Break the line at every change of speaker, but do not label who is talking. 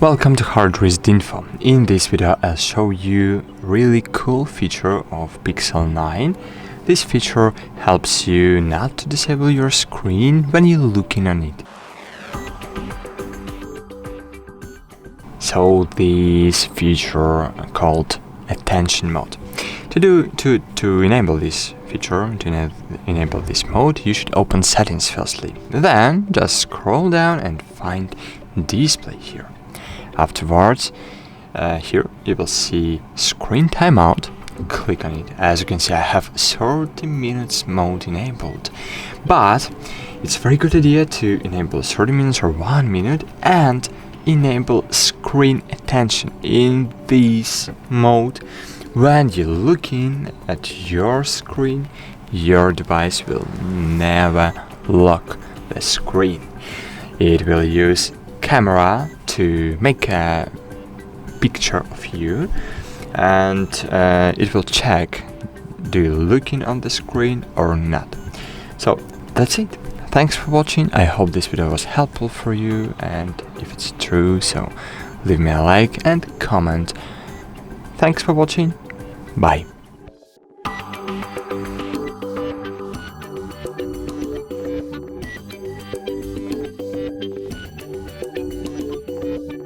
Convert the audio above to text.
Welcome to HardReset.Info. In this video I'll show you really cool feature of Pixel 9. This feature helps you not to disable your screen when you're looking on it. So this feature called attention mode. To enable this feature, to enable this mode, you should open settings firstly. Then just scroll down and find display here. Afterwards, here you will see screen timeout. Click on it. As you can see, I have 30 minutes mode enabled, but it's a very good idea to enable 30 minutes or 1 minute and enable screen attention in this mode. When you're looking at your screen, your device will never lock the screen. It will use camera to make a picture of you, and it will check do you looking on the screen or not. So that's it. Thanks for watching. I hope this video was helpful for you, and if it's true, so leave me a like and comment. Thanks for watching. Bye.